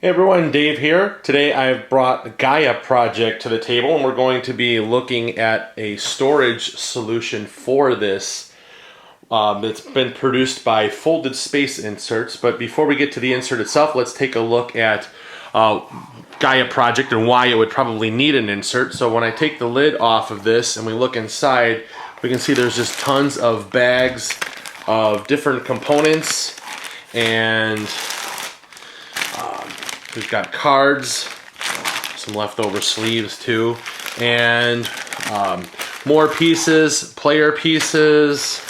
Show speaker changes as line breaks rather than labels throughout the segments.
Hey everyone, Dave here. Today I've brought Gaia Project to the table and we're going to be looking at a storage solution for this that's been produced by Folded Space Inserts. But before we get to the insert itself, let's take a look at Gaia Project and why it would probably need an insert. So when I take the lid off of this and we look inside, we can see there's just tons of bags of different components, and we've got cards, some leftover sleeves too, and more pieces, player pieces.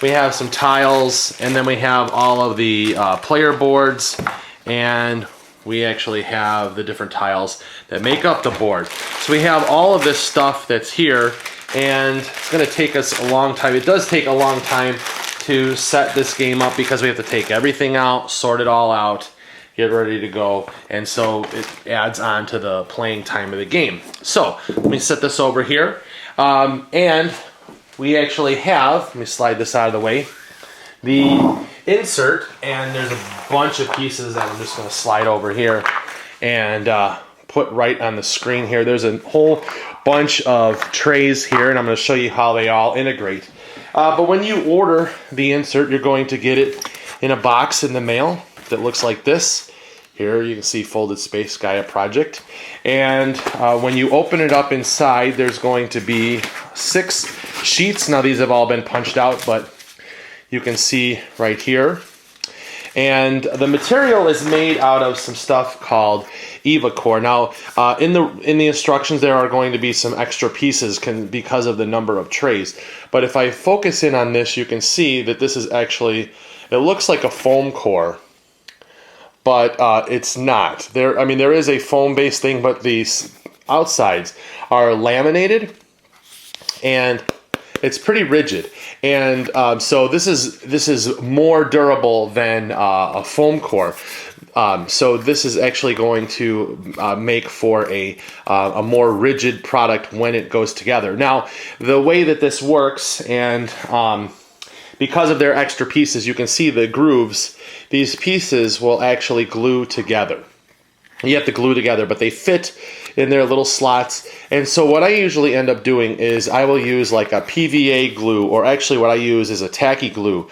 We have some tiles, and then we have all of the player boards, and we actually have the different tiles that make up the board. So we have all of this stuff that's here, and it's going to take us a long time. It does take a long time to set this game up because we have to take everything out, sort it all out, get ready to go, and so it adds on to the playing time of the game. So let me set this over here, and we actually have, let me slide this out of the way, the insert, and there's a bunch of pieces that I'm just going to slide over here and put right on the screen here. There's a whole bunch of trays here, and I'm going to show you how they all integrate. But when you order the insert, you're going to get it in a box in the mail that looks like this. Here you can see Folded Space Gaia Project. And when you open it up inside, there's going to be 6 sheets. Now these have all been punched out, but you can see right here. And the material is made out of some stuff called EvaCore. Now in the instructions there are going to be some extra pieces because of the number of trays. But if I focus in on this, you can see that this is actually, it looks like a foam core, but it's not. There is a foam-based thing, but these outsides are laminated, and it's pretty rigid. And so this is more durable than a foam core. So this is actually going to make for a more rigid product when it goes together. Now, the way that this works, and because of their extra pieces, you can see the grooves. These pieces will actually glue together. You have to glue together, but they fit in their little slots. And so what I usually end up doing is I will use like a PVA glue, or actually what I use is a tacky glue.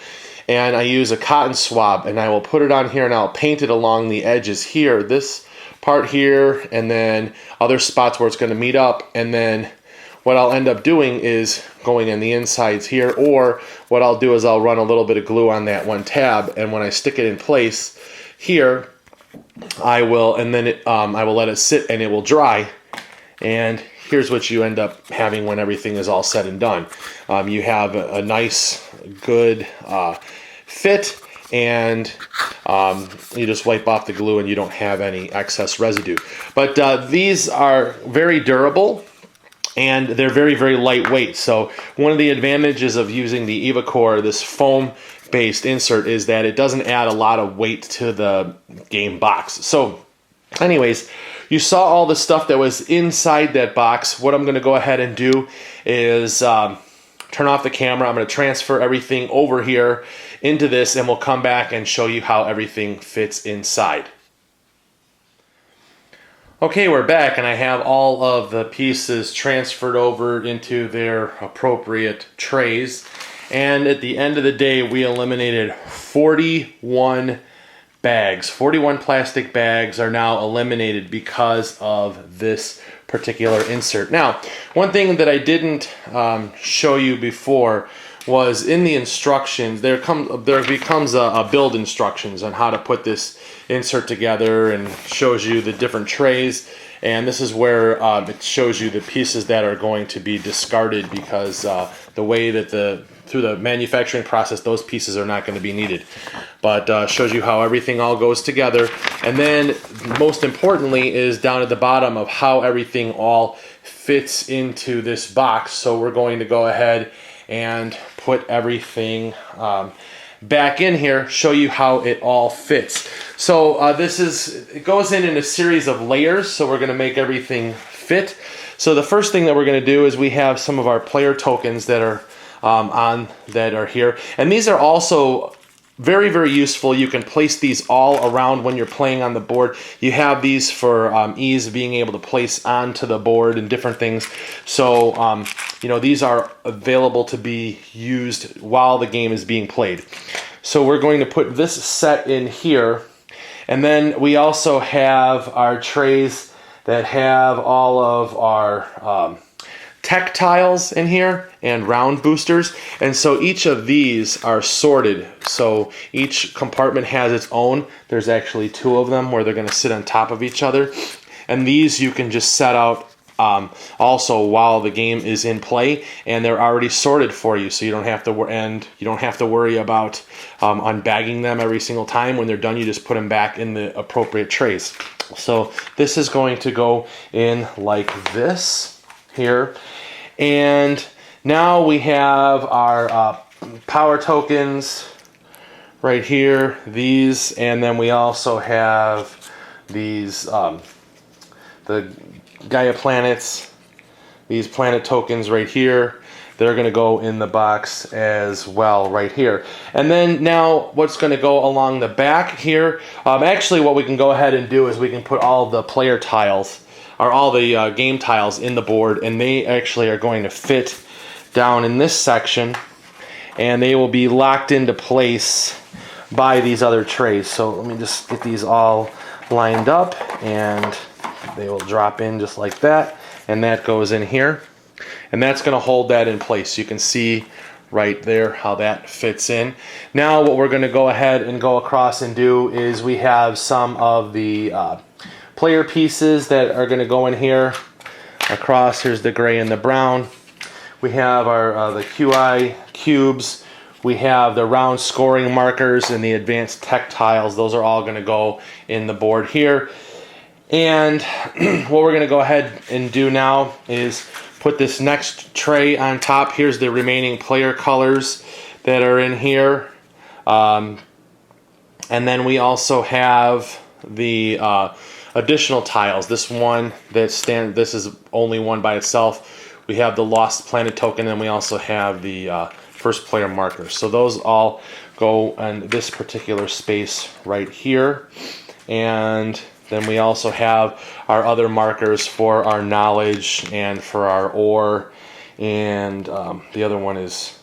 And I use a cotton swab, and I will put it on here, and I'll paint it along the edges here, this part here, and then other spots where it's going to meet up. And then what I'll end up doing is going in the insides here, or what I'll do is I'll run a little bit of glue on that one tab, and when I stick it in place here, I will let it sit and it will dry. And here's what you end up having when everything is all said and done. You have a nice, good fit, and you just wipe off the glue and you don't have any excess residue. But these are very durable, and they're very, very lightweight. So one of the advantages of using the EvaCore, this foam-based insert, is that it doesn't add a lot of weight to the game box. So anyways, you saw all the stuff that was inside that box. What I'm going to go ahead and do is turn off the camera. I'm going to transfer everything over here into this, and we'll come back and show you how everything fits inside. Okay, we're back, and I have all of the pieces transferred over into their appropriate trays. And at the end of the day, we eliminated 41 bags. 41 plastic bags are now eliminated because of this particular insert. Now, one thing that I didn't show you before was in the instructions, there becomes a build instructions on how to put this insert together, and shows you the different trays. And this is where it shows you the pieces that are going to be discarded, because the way that through the manufacturing process, those pieces are not going to be needed. But shows you how everything all goes together. And then most importantly is down at the bottom of how everything all fits into this box. So we're going to go ahead and put everything back in here, show you how it all fits. So it goes in a series of layers, so we're going to make everything fit. So the first thing that we're going to do is we have some of our player tokens that are here, and these are also very, very useful. You can place these all around when you're playing on the board. You have these for ease of being able to place onto the board and different things. So, you know, these are available to be used while the game is being played. So we're going to put this set in here. And then we also have our trays that have all of our tech tiles in here and round boosters, and so each of these are sorted, so each compartment has its own. There's actually 2 of them where they're going to sit on top of each other, and these you can just set out also while the game is in play, and they're already sorted for you, so you don't have to worry about unbagging them every single time. When they're done, you just put them back in the appropriate trays. So this is going to go in like this here. And now we have our power tokens right here, these, and then we also have these, the Gaia planets, these planet tokens right here. They're going to go in the box as well right here. And then now what's going to go along the back here, actually what we can go ahead and do is we can put all the player tiles, or all the game tiles in the board, and they actually are going to fit down in this section, and they will be locked into place by these other trays. So let me just get these all lined up, and they will drop in just like that, and that goes in here, and that's going to hold that in place. You can see right there how that fits in. Now what we're going to go ahead and go across and do is we have some of the player pieces that are going to go in here across. Here's the gray and the brown. We have our the QI cubes. We have the round scoring markers and the advanced tech tiles. Those are all going to go in the board here. And what we're going to go ahead and do now is put this next tray on top. Here's the remaining player colors that are in here. And then we also have the additional tiles. This one this is only one by itself. We have the Lost Planet token, and we also have the first player marker. So those all go in this particular space right here. And then we also have our other markers for our knowledge and for our ore, and the other one is,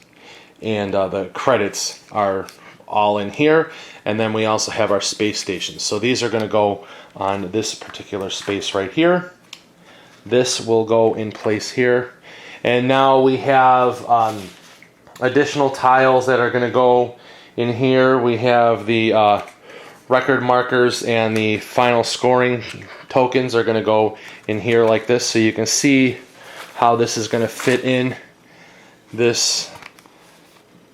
and the credits are all in here. And then we also have our space stations. So these are going to go on this particular space right here. This will go in place here. And now we have additional tiles that are going to go in here. We have the record markers and the final scoring tokens are going to go in here like this. So you can see how this is going to fit in. This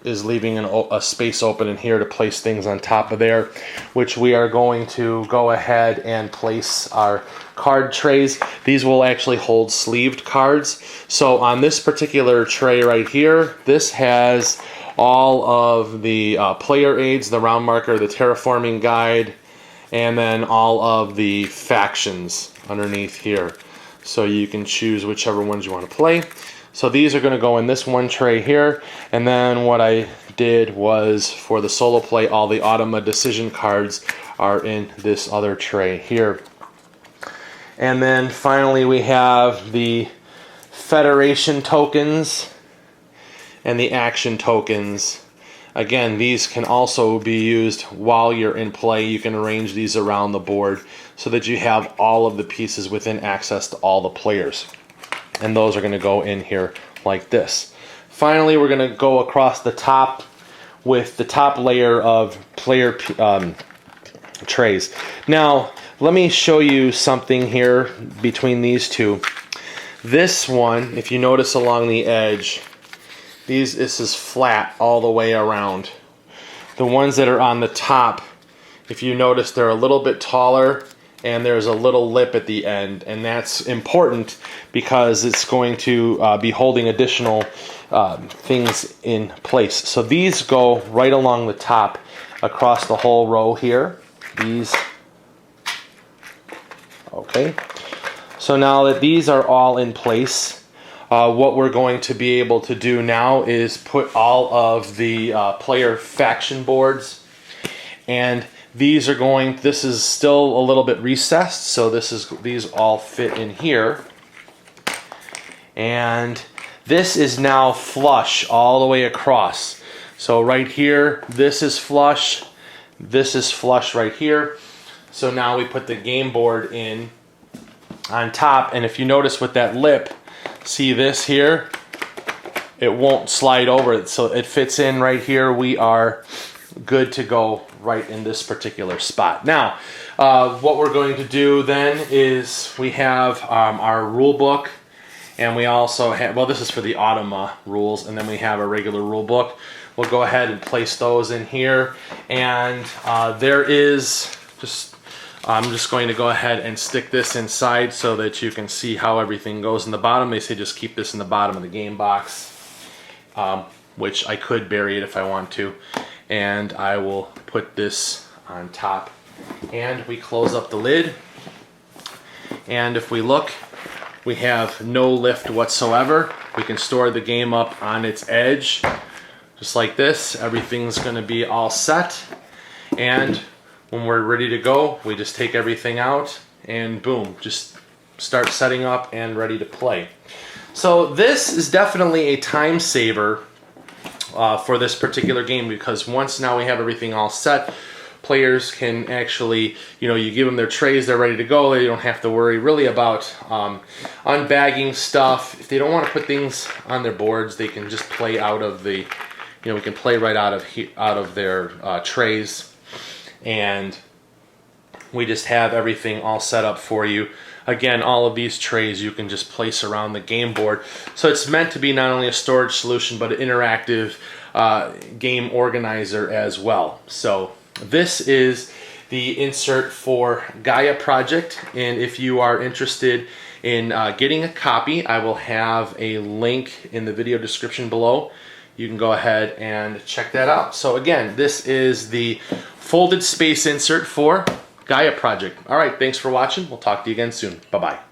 is leaving a space open in here to place things on top of there, which we are going to go ahead and place our card trays. These will actually hold sleeved cards. So on this particular tray right here, this has all of the player aids, the round marker, the terraforming guide, and then all of the factions underneath here. So you can choose whichever ones you want to play. So these are going to go in this one tray here, and then what I did was for the solo play, all the Automa decision cards are in this other tray here. And then finally we have the Federation tokens and the action tokens. Again, these can also be used while you're in play. You can arrange these around the board so that you have all of the pieces within access to all the players. And those are going to go in here like this. Finally, we're going to go across the top with the top layer of player trays. Now, let me show you something here between these two. This one, if you notice along the edge, this is flat all the way around. The ones that are on the top, if you notice, they're a little bit taller, and there's a little lip at the end, and that's important because it's going to be holding additional things in place. So these go right along the top across the whole row here. These, okay. So now that these are all in place, what we're going to be able to do now is put all of the player faction boards And these this is still a little bit recessed, so these all fit in here. And this is now flush all the way across. So right here, this is flush right here. So now we put the game board in on top, and if you notice with that lip, see this here? It won't slide over, so it fits in right here. We are good to go right in this particular spot. Now, what we're going to do then is we have our rule book, and we also have, well, this is for the autumn rules, and then we have a regular rule book. We'll go ahead and place those in here, and there is just, I'm just going to go ahead and stick this inside so that you can see how everything goes in the bottom. They say just keep this in the bottom of the game box, which I could bury it if I want to. And I will put this on top. And we close up the lid. And if we look, we have no lift whatsoever. We can store the game up on its edge, just like this. Everything's gonna be all set. And when we're ready to go, we just take everything out and boom, just start setting up and ready to play. So this is definitely a time saver for this particular game, because once now we have everything all set, players can actually, you give them their trays, they're ready to go. They don't have to worry really about unbagging stuff. If they don't want to put things on their boards, they can just play out of the, we can play right out of their trays, and we just have everything all set up for you. Again, all of these trays you can just place around the game board. So it's meant to be not only a storage solution, but an interactive game organizer as well. So this is the insert for Gaia Project, and if you are interested in getting a copy, I will have a link in the video description below. You can go ahead and check that out. So again, this is the folded space insert for Gaia Project. All right, thanks for watching. We'll talk to you again soon. Bye-bye.